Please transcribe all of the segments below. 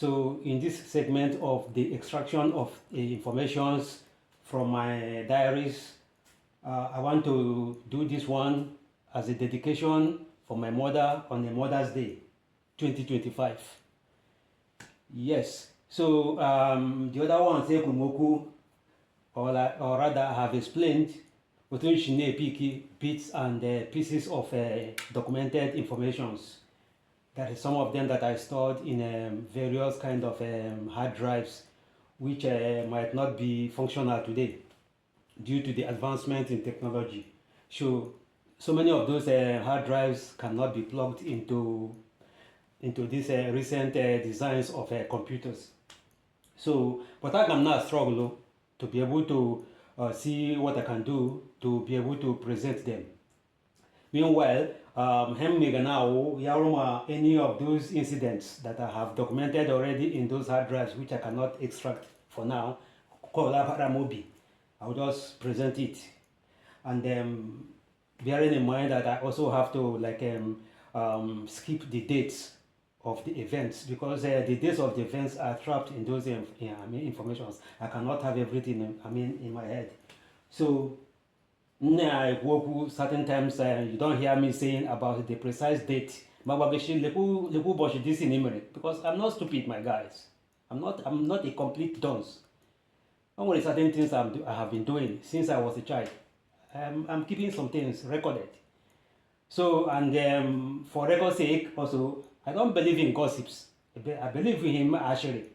So in this segment of the extraction of informations from my diaries, I want to do this one as a dedication for my mother on a Mother's Day, 2025. Yes, so the other one, say Kumoku, or rather I have explained between Shine Piki bits and pieces of documented informations. There is some of them that I stored in various kind of hard drives, which might not be functional today due to the advancement in technology. So many of those hard drives cannot be plugged into these recent designs of computers. So, but I can now struggle to be able to see what I can do to be able to present them. Meanwhile, any of those incidents that I have documented already in those hard drives, which I cannot extract for now, I'll just present it. And bearing in mind that I also have to skip the dates of the events, because the dates of the events are trapped in those informations. I cannot have everything in my head. So certain times you don't hear me saying about the precise date, because I'm not stupid, my guys. I'm not a complete dunce. Only certain things I have been doing since I was a child. I'm keeping some things recorded. So, and for record's sake, also, I don't believe in gossips. I believe in him actually.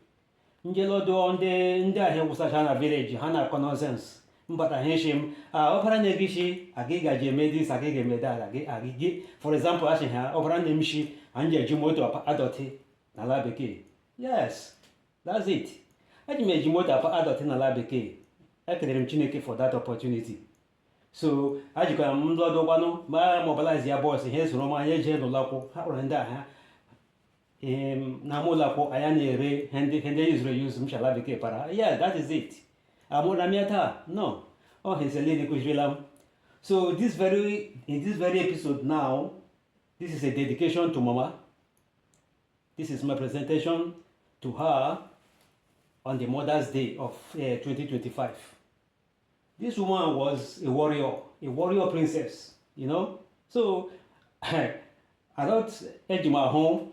Njelodo ndị ahịa wụsacha na village ha na-akọ nonsense mbata heshim ọbara na-egishi agịga ji eme dis agịga eme that agịgị for example asị ha ọbara na-emishi anyị eji moto adọtị n'ala bekee. Yes, that's it. Eji m eji moto adọtị n'ala bekee. Ekelere m Chineke for that opportunity. So ajikwara m nlọdụkwanụ ma mobilize ya bọs ihe soro m anya jee n'ụlọakwụ ha kpọrọ ndị agha na ụlọakwụ anya na-ere ndị yuzuru use m shala bekee para. Yeah, that is it. Amụra m ya taa? No. Oh, heselede kụzirila m. So in this very episode now, this is a dedication to Mama. This is my presentation to her on the Mother's Day of 2025. This woman was a warrior princess, you know. So I thought Ejima home.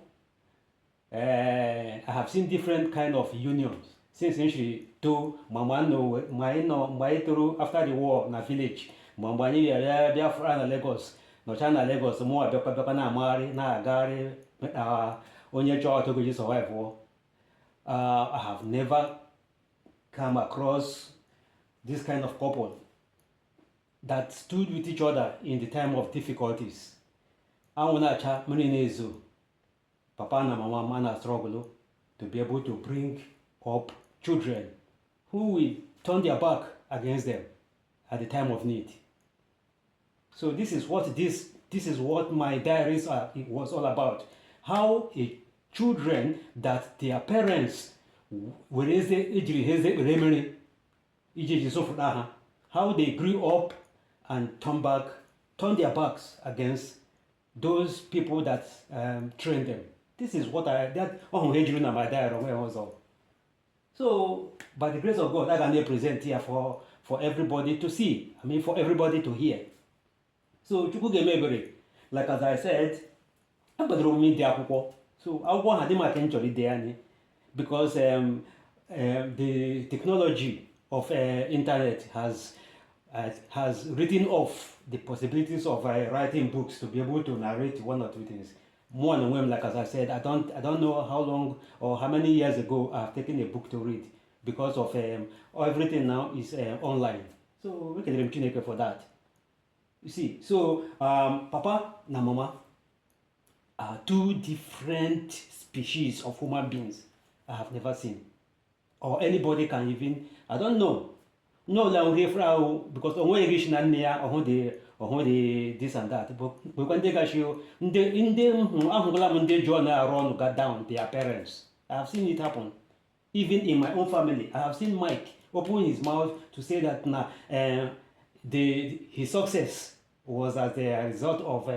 I have seen different kind of unions since she to Mama no my through after the war na village. Mama ni Biafra na Lagos, no China Lagos mo abekwa na amari na agari onye chọọ to go survive war. I have never come across this kind of couple that stood with each other in the time of difficulties. Papa and Mama man struggle to be able to bring up children who will turn their back against them at the time of need. So this is what my diaries was all about. How children that their parents how they grew up and turned their backs against those people that trained them. This is what my diary also. So by the grace of God, I can present here for everybody to see. For everybody to hear. So like as I said, so I want to because the technology of internet has written off the possibilities of writing books to be able to narrate one or two things. More than one, like as I said, I don't know how long or how many years ago I've taken a book to read because of everything now is online. So we can thank Chineke for that. You see, so Papa and Mama are two different species of human beings I have never seen, or anybody can even. I don't know. No, because on one reach or this and that. But when they got you, got down their parents. I have seen it happen. Even in my own family, I have seen Mike open his mouth to say that his success was as a result of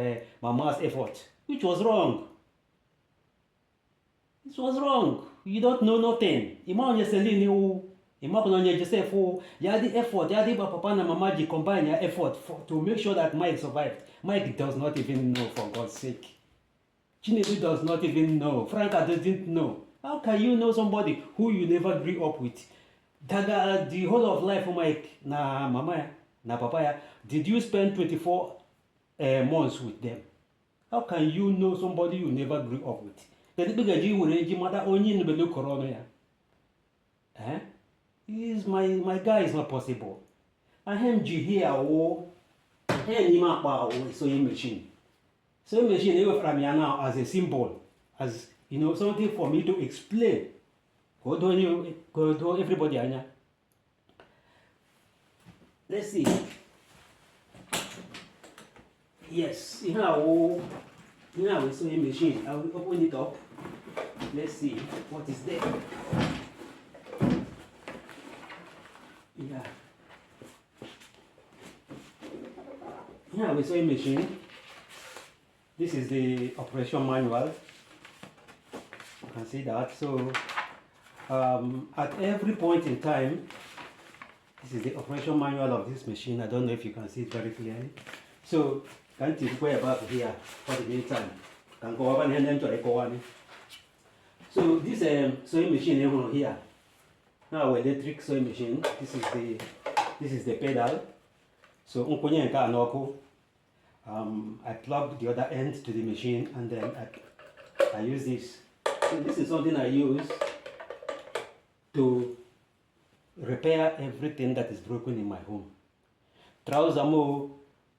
Mama's effort, which was wrong. This was wrong. You don't know nothing. Ima onye selini u. Ima onye Joseph u. Yadi effort. Yadi papa and mama combine your effort to make sure that Mike survived. Mike does not even know, for God's sake. Chinedu does not even know. Franca doesn't know. How can you know somebody who you never grew up with? Daga, the whole of life, Mike, na mama, na papa, did you spend 24 months with them? How can you know somebody you never grew up with? Eh? Is my guy is not possible. I am here, oh, sewing machine. Sewing machine, even from here now as a symbol, as you know, something for me to explain. Go to everybody, Anya. Let's see. Yes, here we sewing machine. I will open it up. Let's see what is there. Yeah. Here we sewing machine. This is the operation manual. You can see that. So at every point in time, this is the operation manual of this machine. I don't know if you can see it very clearly. So can't you go about here for the meantime? Can go over and then to go on. So this sewing machine here. Now electric sewing machine. This is the pedal. So I plug the other end to the machine and then I use this. So this is something I use to repair everything that is broken in my home. Trouser mo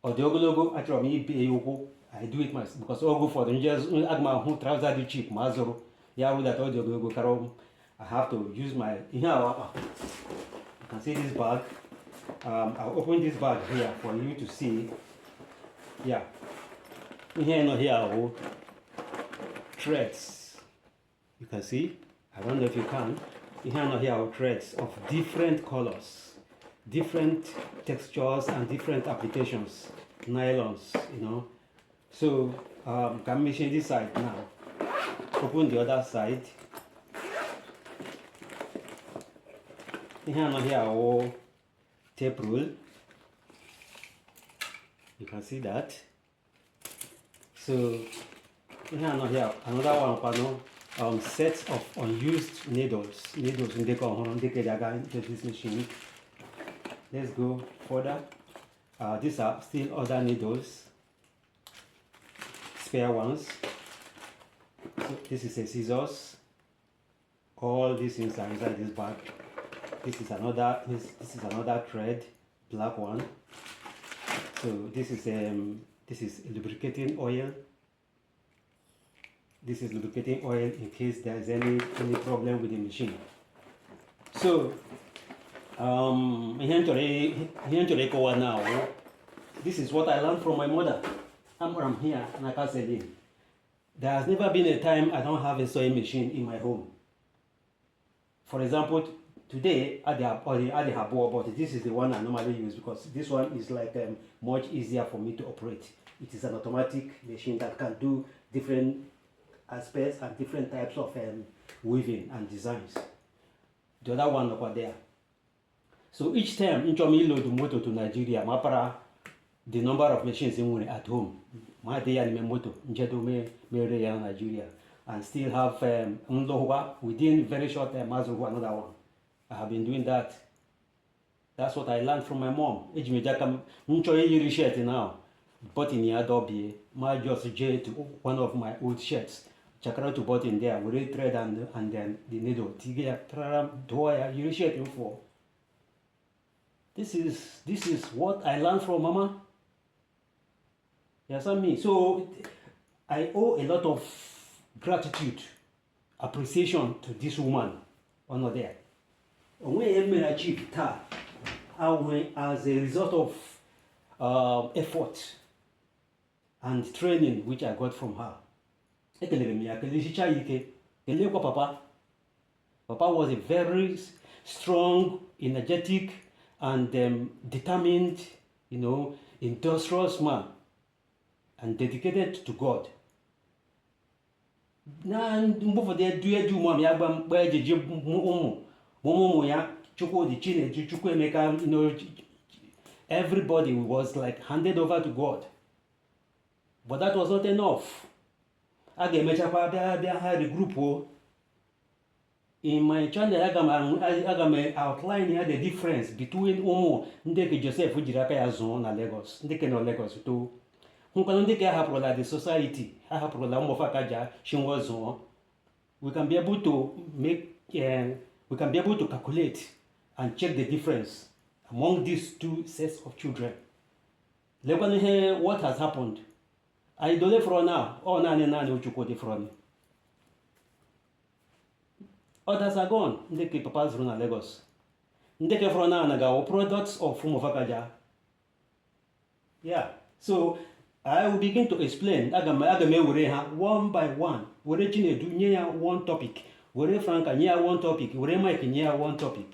odiogologo I do it myself because all go for the just agma who trouser the cheap mazoro. Yeah, with that odiogologo karom. I have to use my you can see this bag. I'll open this bag here for you to see. Yeah. Here threads. You can see. I don't know if you can. Here threads of different colors, different textures and different applications. Nylons, you know. So can machine this side now. Open the other side. Here tape rule. You can see that. So here another one sets of unused needles into this machine. Let's go further. These are still other needles, spare ones. So this is a scissors. All these things are inside this bag. This is another thread, black one. So this is lubricating oil. This is lubricating oil in case there is any problem with the machine. So now, this is what I learned from my mother. I'm here, Nakaselin. There has never been a time I don't have a sewing machine in my home. For example, today I have but this is the one I normally use because this one is like much easier for me to operate. It is an automatic machine that can do different aspects and different types of weaving and designs. The other one over there. So each time I load the motor to Nigeria, the number of machines at home. My day and motor in Nigeria and still have within very short time another one. I have been doing that. That's what I learned from my mom. Now, but in the my just to one of my old shirts. Chakra to bought in there with thread and then the needle. For. This is what I learned from Mama. Yes, I mean. So I owe a lot of gratitude, appreciation to this woman. Or not there. When I achieved that, as a result of effort and training which I got from her. Papa was a very strong, energetic, and determined, industrious man, and dedicated to God. na mgbe ụfọdụ edu ụmụ m ya gba mkpa ejiji ụmụ ya Chukwudi, Chinedu, Chukwuemeka, everybody was like handed over to God. But that was not enough. A ga-emechakwa bịa ha regroup. In my channel, aga m outline ya the difference between ụmụ ndị ke Joseph jiri aka ya zụọ na Lagos, ndị ke nọ Lagos too. Nkwanụ ndị ke ahapụrụla the society, ahapụrụla ụmụ Fakaja chinwe zụọ. We can be able to we can be able to calculate and check the difference among these two sets of children. Lekwanụ ihe what has happened. I dole for now, all naanị Chukwudi from. Others are gone. Ndị ke papa zụrụ na Lagos. Ndị ke from now ga products of ụmụ Fakaja. Yeah, so I will begin to explain. Aga m ewere ha one by one. Were Chinedu nye ya one topic. Were Franka nye ya one topic. Were Mike nye ya one topic.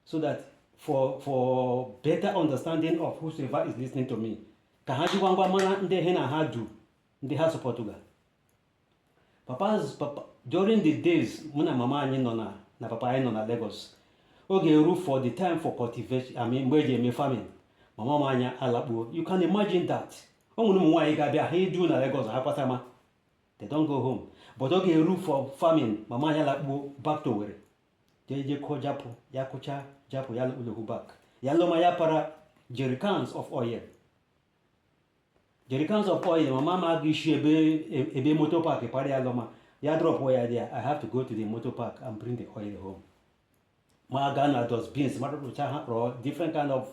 So that for better understanding of whosoever is listening to me, ka ha jikwa ngwa mara ndị he na ha du, ndị ha support ga. Papa during the days mụ na mama anyị nọ na papa anyị nọ na Lagos, oge eru for the time for cultivation, mgbe eji eme farming, mama m anya alakpuo. You can imagine that. O nwere ụmụ nwaanyị ga-abịa ha edu na Lagos ha kpatama, they don't go home. But oge eru for farming, mama anya alakpuo back to Owerri. Je kụọ japụ, ya kụcha japụ ya ulehu back. Ya loma ya para jerrycans of oil. Jerrycans of oil, mama ma gishi ebe motor park pare ya loma. Ya drop oil there. I have to go to the motor park and bring the oil home. Ma gana does beans, ma different kind of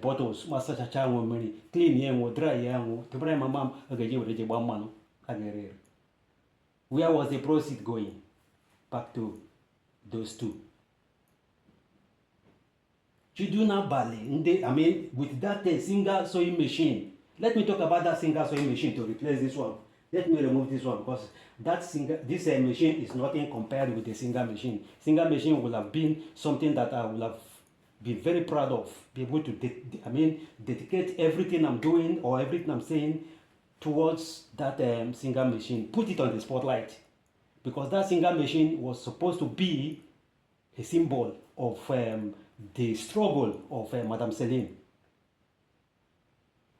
bottles, ma such a charm money, clean yam, dry yam, to bring my mom again with the one man. Where was the proceed going? Back to those two. Chiduna Bali, with that single sewing machine. Let me talk about that single sewing machine to replace this one. Let me remove this one because this machine is nothing compared with the single machine. Single machine would have been something that I would have been very proud of. Be able to, dedicate everything I'm doing or everything I'm saying towards that single machine. Put it on the spotlight because that single machine was supposed to be a symbol of the struggle of Madame Celine.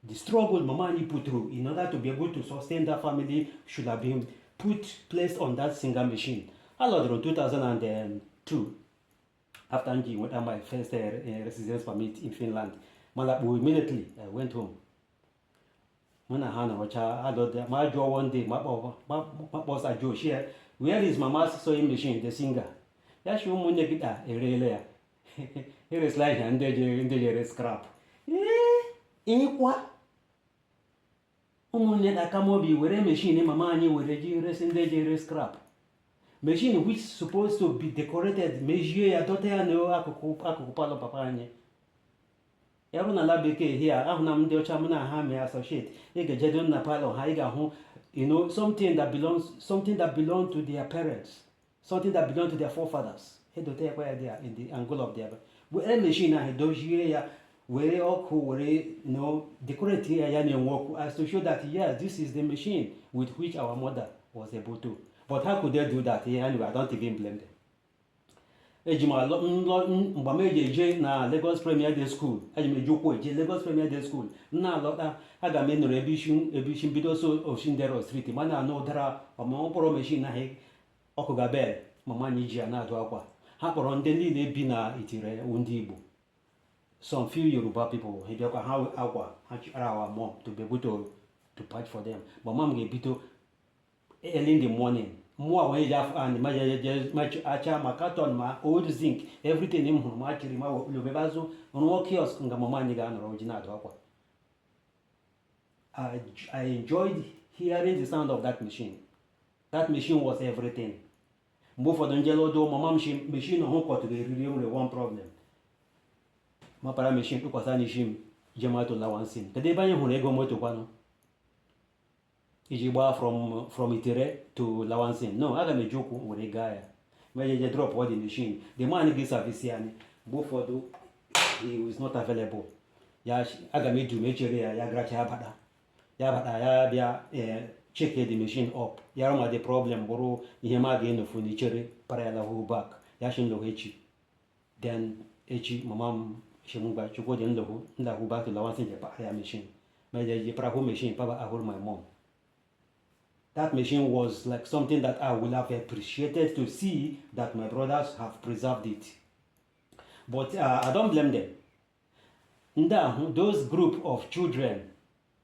The struggle Mama Anyi put through in order to be able to sustain that family should have been placed on that single machine. I learned in 2002, after I went on my first residence permit in Finland. Immediately I went home. When I had my jaw one day, my boss at Joe share, where is Mama's sewing machine, the singer? Yeah, she won't get a relay. Here is like an endangered scrap. What? Ụmụnne Akamobi were machine mama anyị were ji resi ndị jere scrap. Machine which supposed to be decorated, mejie ya dote ya n'akụkụ palọ papa anyị. Ya bụ na ala bekee here, ahụ na ndị ọcha mụ na ha mee associate. Ị ga-ejedo na palọ ha, ị ga-ahụ, something that belongs to their parents, something that belongs to their forefathers. He dote ya kwa ya there in the angle of their. Were machine ahụ dojie ya. Were ọkụ were decorate ya na-enwe as to show that yes, this is the machine with which our mother was able to. But how could they do that? Anyway, I don't even blame them. Mgbe m eje na Lagos Premier Day School, eji m ejikwa eje Lagos Premier Day School, na-alọta aga m enọrọ ebe isi mbido so Oshindero Street, ma na-anụ ụdara ọmụmụkpọrọ machine ahụ ọkụ gabel mama anyị ji ya na-adụ akwa. Ha kpọrọ ndị niile bi na Itire ndị Igbo. Some few Yoruba people, our mom to be able to patch for them. But mom get bito early in the morning. More when you have and my carton, my old zinc, everything in my actually my Lubebazo on what kiosk and Mama Nigan original. I enjoyed hearing the sound of that machine. That machine was everything. Move for the Angelo do Mama machine on home to the one problem. Ma para machine tukwasa nishim jema to Lawansin. Kade banye hune ego moto kwano. Iji gba from Itire to Lawansin. No, aga me joku wore gaya. Meje drop all the machine. The man give service yani. Both for do he was not available. Ya aga me do mechere ya gracha ya bada. Ya bada ya bia check the machine up yara ma the problem bụrụ ihe ma ga-enofu na ichere para ya lahu back ya shi nlohu echi then echi mama m shimugba chukwu dị nlahu back to lawansi je pa ya machine ma je para hu machine papa ahur my mom. That machine was like something that I would have appreciated to see that my brothers have preserved it. But I don't blame them. Those group of children,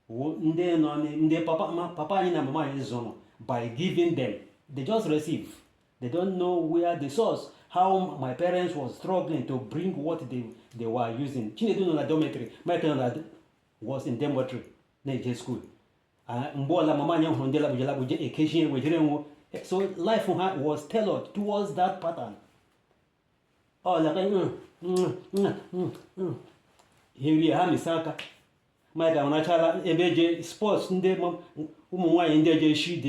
papa and mama is by giving them, they just receive. They don't know where the source, how my parents was struggling to bring what they were using. Chinedu no dormitory. My parents was in dormitory, in school. So life was tailored towards that pattern. Oh, like here ha misaka my ga nachala ebeje sports nde umu nwaanyị ndị eje shi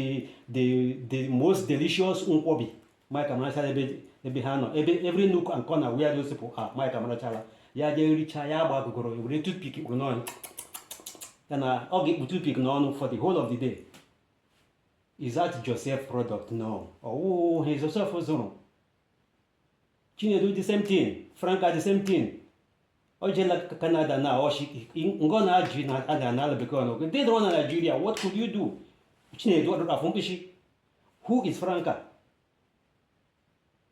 the most delicious nkwobi my ga nachala ebe ha nọ every nook and corner where those people are my ga nachala ya je richa ya gba gogoro were toothpick n'ọnụ na ọ ga-ekpu toothpick n'ọnụ for the whole of the day. Is that Joseph product? No. Oh, he's Joseph Ozoro. Chinedu the same thing. Franca the same thing. Ojela Canada now, or she ngona ajina adanala because they don't want Nigeria. What could you do? Chinedu afumbishi. Who is Franca?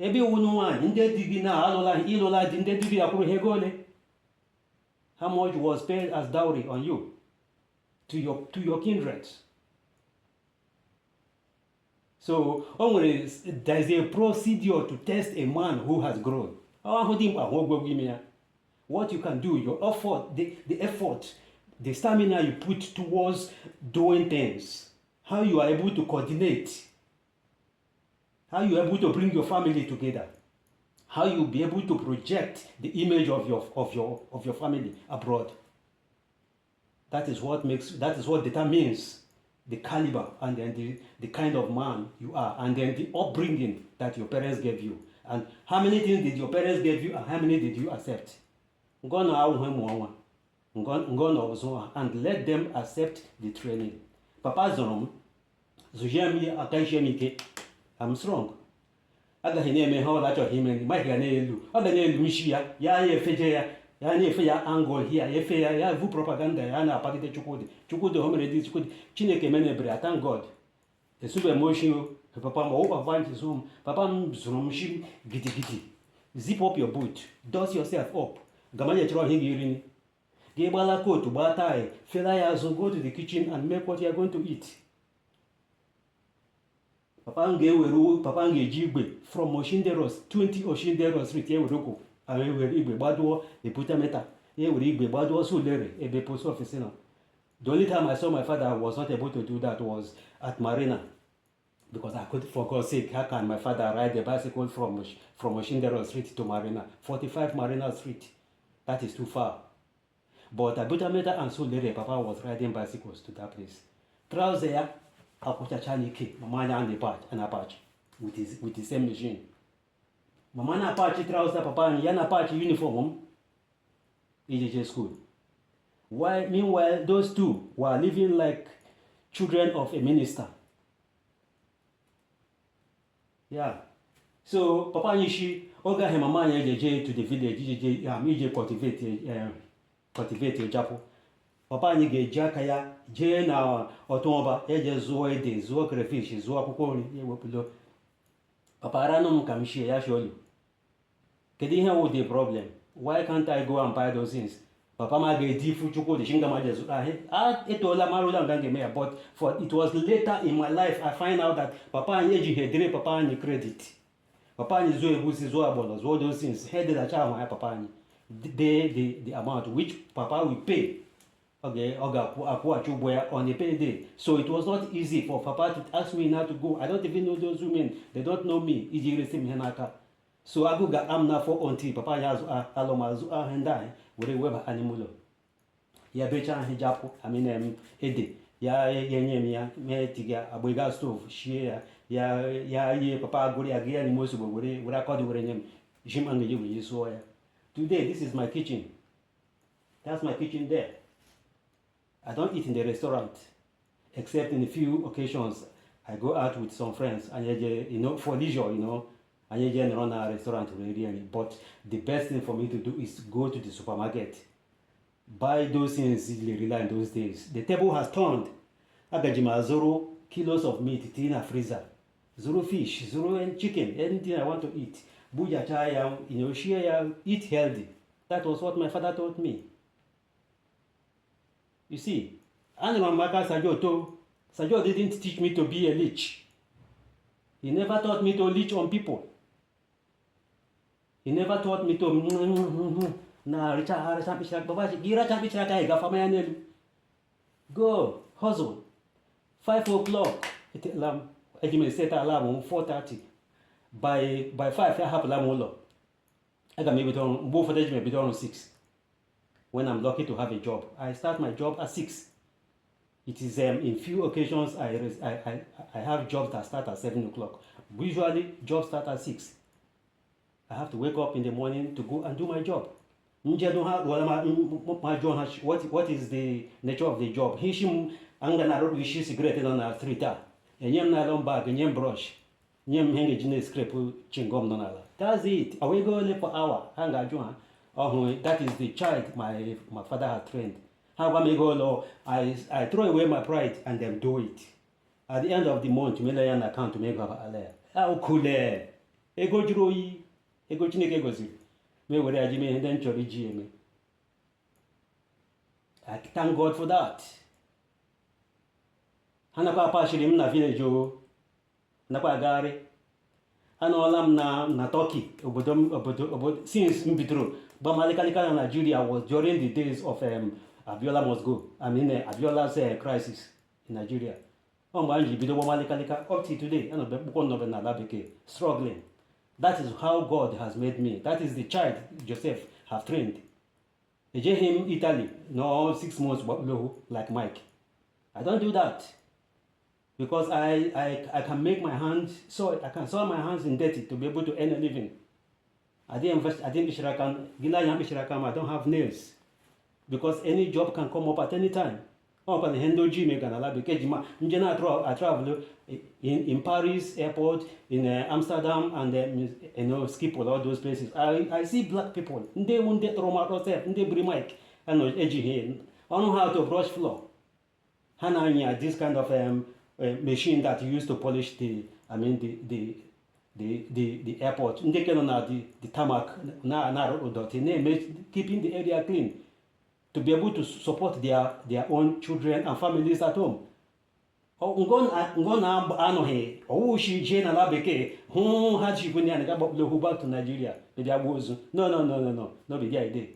Ebi unuan inde digina alola ilola dinde digi akuru hegole. How much was paid as dowry on you to your kindreds? So there is a procedure to test a man who has grown. What you can do, your effort, the effort, the stamina you put towards doing things, how you are able to coordinate, how you are able to bring your family together, how you be able to project the image of your family abroad. That is what determines the caliber and then the kind of man you are, and then the upbringing that your parents gave you, and how many things did your parents give you and how many did you accept. And let them accept the training. Papa Zonom, Zujami Akashemike, I'm strong. Aga hineme how that your him, my Ganelu, Aga Mishia, Ya Feja. Yani feya angle here, feya ya vu propaganda yana apatite chukudi home ready chukudi chineke menebre. Thank God. The super emotion papa mo over zoom papa mzrumshim gidi. Zip up your boot, dust yourself up. Gamanya chiro hingirini. Gebala coat to batai, fela ya go to the kitchen and make what you are going to eat. Papa ngeweru papa ngejigbe from Oshinderos 20 Oshinderos Street Yeweroko. The only time I saw my father I was not able to do that was at Marina, because I could, for God's sake, how can my father ride a bicycle from Oshindero Street to Marina? 45 Marina Street. That is too far. But at Butameta and Sulere, Papa was riding bicycles to that place. Trouser, Akutachanike, Mamana and Apache with the same machine. Mama na Apache trouser, Papa and Yana Apache uniform, EJJ school. Meanwhile, those two were living like children of a minister. Yeah. So Papa Nishi, Oga Hemama EJJ to the village, EJJ cultivate Japo. Papa Nige Jakaya, Jena Otomba, Eje Zoede, Zoa crayfish, Zoa Kukoni, Yewopulo. Papa Ranum Kamishi, Yasholi. Kediha with the problem. Why can't I go and buy those things? Papa Magedi Fuchuko, the Shingamajas. But for it was later in my life I find out that Papa and Eji had Papa and credit. Papa and Zoe Zoa Bolas, all those things, headed a child my Papa and the amount which Papa will pay. Okay, on a payday. So it was not easy for Papa to ask me now to go. I don't even know those women. They don't know me. So I go amna for until Papa has alomazu and die with a web animal. Ya becha hijapo, I mean, Ede. Ya yenyemia, metiga, abuga stove, share, ye Papa Guri again, most of what I call the name, Jim and you saw. Today, this is my kitchen. That's my kitchen there. I don't eat in the restaurant. except in a few occasions I go out with some friends and for leisure, and you run a restaurant really. But the best thing for me to do is go to the supermarket, buy those things easily rely in those days. The table has turned. Agajima 0 kilos of meat in a freezer, 0 fish, 0 chicken, anything I want to eat. Buja chaya, share, eat healthy. That was what my father taught me. You see, Animamaka Sajo didn't teach me to be a leech. He never taught me to leech on people. He never taught me to go hustle. 5 o'clock. I may set alarm 4:30. By 5 I have alarm. I can maybe on both of maybe on 6. When I'm lucky to have a job, I start my job at 6. It is in few occasions I have jobs that start at 7 o'clock. Usually jobs start at 6. I have to wake up in the morning to go and do my job. What is the nature of the job? Hishim angana road wishi cigarette on a 3 and yam na long bag and yam brush. Yam hang a gene scrape chingom nonala. That's it. I will go only for hour. Hanga joan. Oh, that is the child my father had trained. How am I go? I throw away my pride and then do it. At the end of the month, me lay an account to make up a layer. How cool ego juroi, ego chineke gozi. Me were a Jimmy and then chori GMA. I thank God for that. Hanapa Pashirim na village, Napa Gari. Anolam na Turkey, since Mbitro. But Malikalikana Nigeria was during the days of Abiola must go. Abiola's crisis in Nigeria. Up to today, struggling. That is how God has made me. That is the child Joseph have trained. They gave him Italy, no 6 months like Mike. I don't do that. Because I can make my hands, so I can soil my hands in dirty to be able to earn a living. I don't have nails. Because any job can come up at any time. I travel in Paris airport, in Amsterdam, and Schiphol, all those places. I see black people. They won't get they bring mic. I know how to brush floor. This kind of machine that you use to polish the airport. They can the tarmac, keeping the area clean to be able to support their own children and families at home. Back to Nigeria. No, be the idea.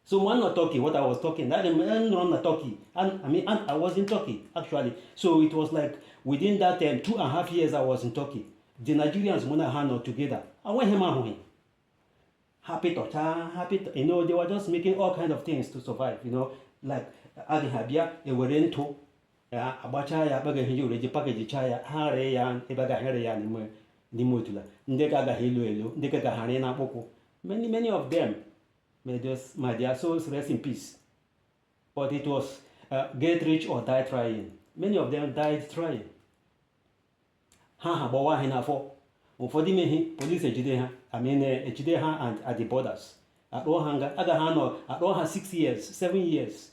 So when not talking, what I was talking, I didn't run talking. I was in Turkey actually. So it was like within that 2.5 years I was in Turkey. The Nigerians wanna handle together. I went him happy to, they were just making all kinds of things to survive. Like Adi Habia, a Warento, Abachaya, Bagahi, package chaya, Harayan, Ebaga Harayan, Nimutula, Ndega Hilu, Ndega Harena Boko. Many of them. May my dear souls rest in peace. But it was get rich or die trying. Many of them died trying. Bawa Hinafo. For the police Ejideha, Ejideha and at the borders. At Rohanga, Agahano, at Roha 6 years, 7 years.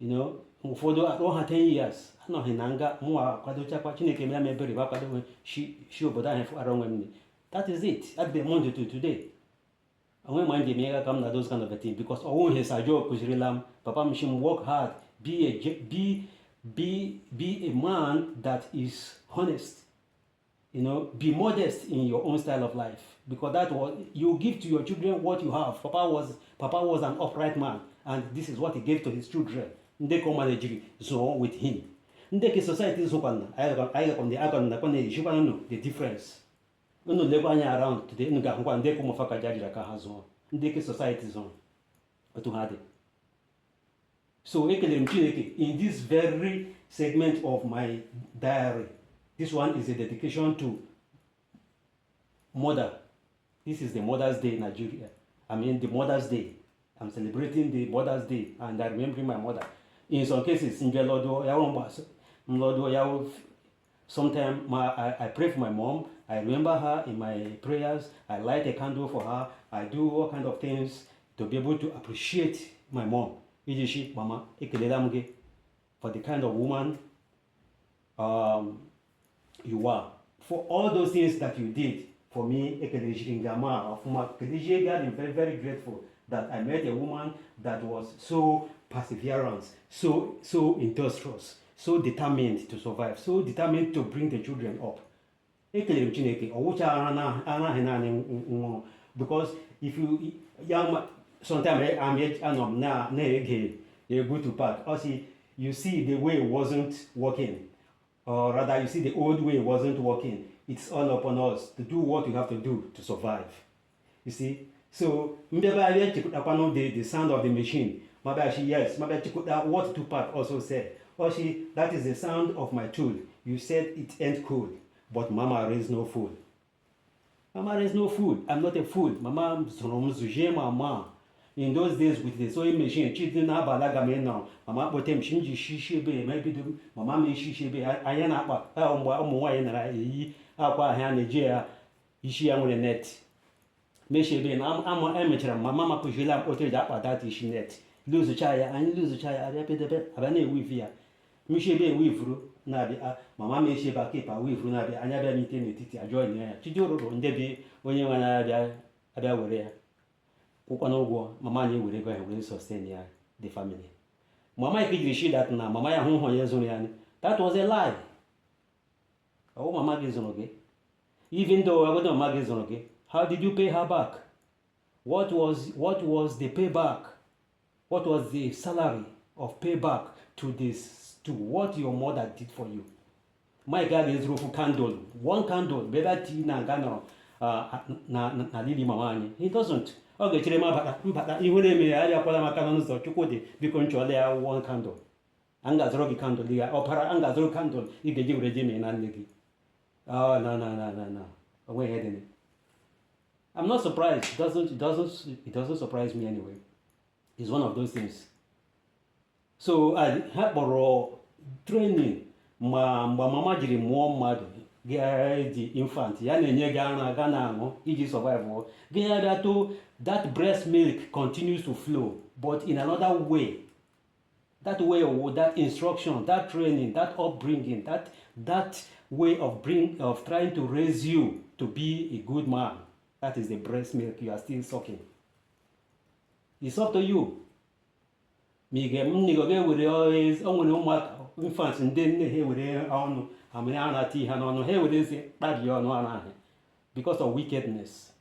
For the at Roha 10 years. No Hinanga, Mua, Kadocha, Chineke, Meberi, Bakado, she Bodan around me. That is it. That's the Monday to today. I won't mind the mega come to those kind of a thing because all his ajo kujrilam, Papa Mishim work hard, be a man that is honest. Be modest in your own style of life. Because that was you give to your children what you have. Papa was an upright man, and this is what he gave to his children. They come manage so with him. Ndeke society is open. I on the difference. No around today, society zone. So in this very segment of my diary, this one is a dedication to mother. This is the Mother's Day in Nigeria. The Mother's Day. I'm celebrating the Mother's Day and I'm remembering my mother. In some cases, sometimes I pray for my mom. I remember her in my prayers. I light a candle for her. I do all kind of things to be able to appreciate my mom. Ijishi, mama, ekelela m gị for the kind of woman you are. For all those things that you did for me, I'm very, very grateful that I met a woman that was so perseverant, so industrious, so determined to survive, so determined to bring the children up. Because if you sometimes I'm now you go to park, you see the way it wasn't working, or rather you see the old way wasn't working. It's all upon us to do what you have to do to survive. You see? So the sound of the machine. Yes, what Tupac also said. That is the sound of my tool. You said it ain't cool, but Mama raised no fool. Mama raised no fool. I'm not a fool. Mama mama. In those days with the sewing machine, children have balaga me now. Mama botem shinji shishebe, maybe do mama me shishebe. Ayana akwa ha Nigeria ishi ya nwere net. Meshebe na emechara mama makujila oteji akpa that ishi net. Lose chaya, and lose chaya, abane weave ya. Mishebe weave na bi mama me sheba keep a weave na bi anya bia meeting n'etiti ajoin ya. Chijoro ndebi onye nwa na abia were ya. Ụkwa n'ụgwọ mama anyị were ego ahụ were sustain ya the family. Mama ikijiri shi that na mama ya hụ ya zụrụ ya. That was a lie. Oh, mama gị zụrụ gị. Even though I wasn't mama gị zụrụ gị, how did you pay her back? What was the payback? What was the salary of payback to what your mother did for you? My God is roof candle, one candle, better tea na gano na lili mama anyị. He doesn't. Ọ ga-echere mbata ihu na-eme ya akwala maka n'ụzọ Chukwudị biko nchọle ya one candle. A ga-azụrụ gị candle ya ọpara a ga-azụrụ candle ị ga-eji were je mee na nne gị. Oh no. Onwe ihe dị. I'm not surprised. It doesn't surprise me anyway. It's one of those things. So ha kpọrọ training mgbe mama jiri mụọ mmadụ ga-eji infant ya na-enye gị ara ga na-aṅụ iji survive ga to that breast milk continues to flow but in another way. That way of that instruction, that training, that upbringing, that way of trying to raise you to be a good man. That is the breast milk you are still sucking. It's up to you. Infants ndị nne ha were ọnụ amịrị ara tii ha n'ọnụ ha werezi kpabie ọnụ ara ahụ because of wickedness.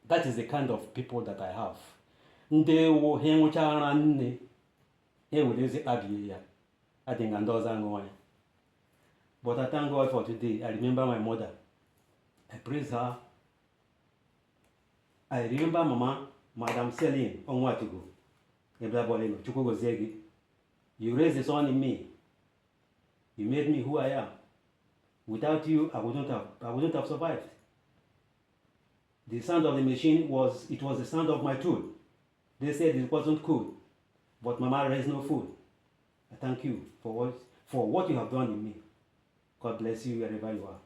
That is the kind of people that I have. Ndị wụ ha enwecha ara nne ha werezi kpabie ya adịghị ndị ọzọ aṅụọ ya. But I thank God for today. I remember my mother. I praise her. I remember Mama, Madam Celine Onwatugu. You raised the son in me. You made me who I am. Without you, I wouldn't have survived. The sound of the machine was the sound of my tool. They said it wasn't cool, but Mama raised no fool. I thank you for what you have done in me. God bless you wherever you are.